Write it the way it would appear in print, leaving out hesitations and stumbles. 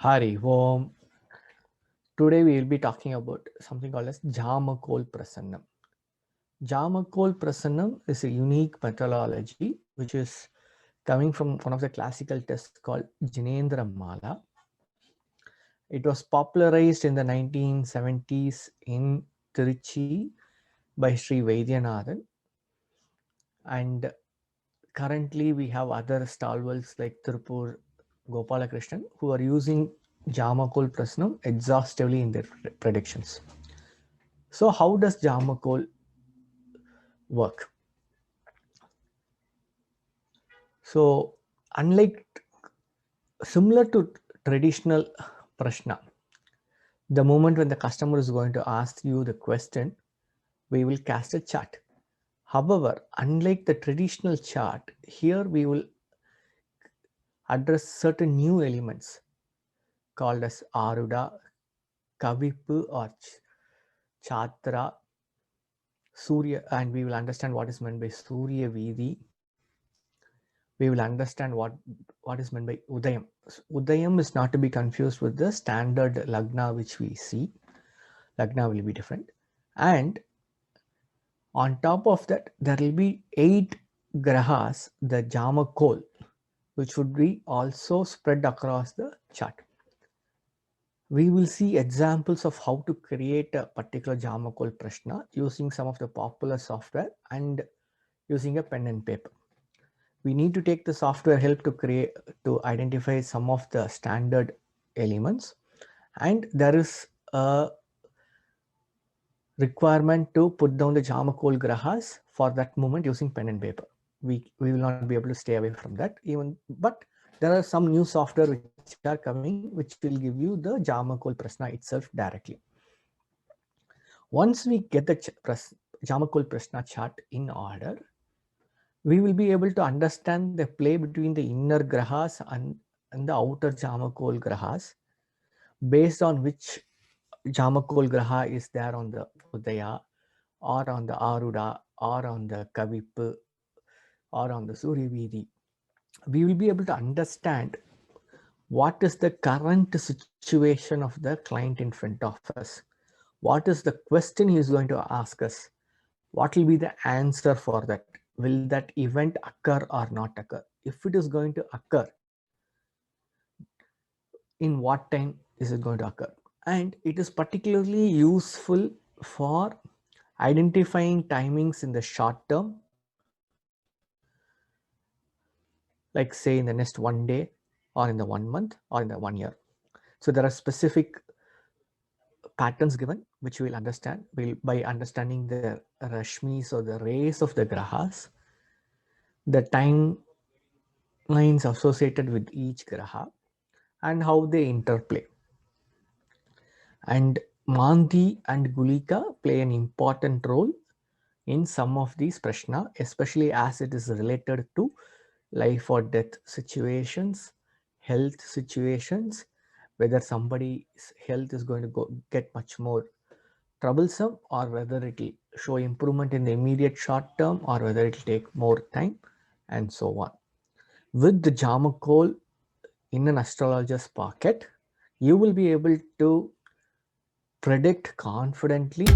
Hari Om. Today we will be talking about something called as Jamakol Prasannam. Jamakol Prasannam is a unique methodology which is coming from one of the classical texts called Jinendra Mala. It was popularized in the 1970s in Trichy by Sri Vaidyanathan, and currently we have other stalwarts like Tirupur Gopalakrishnan who are using Jamakol Prasannam exhaustively in their predictions. So how does Jamakol work? So unlike similar to traditional Prashna, the moment when the customer is going to ask you the question, we will cast a chart. However, unlike the traditional chart, here we will address certain new elements called as Aruda, Kavipu or Chatra, Surya, and we will understand what is meant by Surya Vidi. We will understand what is meant by Udayam. Udayam is not to be confused with the standard Lagna which we see. Lagna will be different. And on top of that, there will be 8 grahas, the Jamakol, which would be also spread across the chart. We will see examples of how to create a particular Jamakol Prashna using some of the popular software and using a pen and paper. We need to take the software help to identify some of the standard elements, and there is a requirement to put down the Jamakol grahas for that moment using pen and paper. We will not be able to stay away from that but there are some new software which are coming which will give you the Jamakol Prashna itself directly. Once we get the Jamakol Prashna chart in order, we will be able to understand the play between the inner grahas and the outer Jamakol grahas, based on which Jamakol graha is there on the Udaya or on the Aruda or on the Kavipu or on the Surya Vidi. We will be able to understand what is the current situation of the client in front of us. What is the question he is going to ask us? What will be the answer for that? Will that event occur or not occur? If it is going to occur, in what time is it going to occur? And it is particularly useful for identifying timings in the short term, like say in the next 1 day or in the 1 month or in the 1 year. So there are specific patterns given which we will understand by understanding the rashmis or the rays of the grahas, the timelines associated with each graha, and how they interplay. And Mandi and Gulika play an important role in some of these prashna, especially as it is related to life or death situations, health situations, whether somebody's health is going to get much more troublesome or whether it will show improvement in the immediate short term or whether it will take more time, and so on. With the Jamakol in an astrologer's pocket, you will be able to predict confidently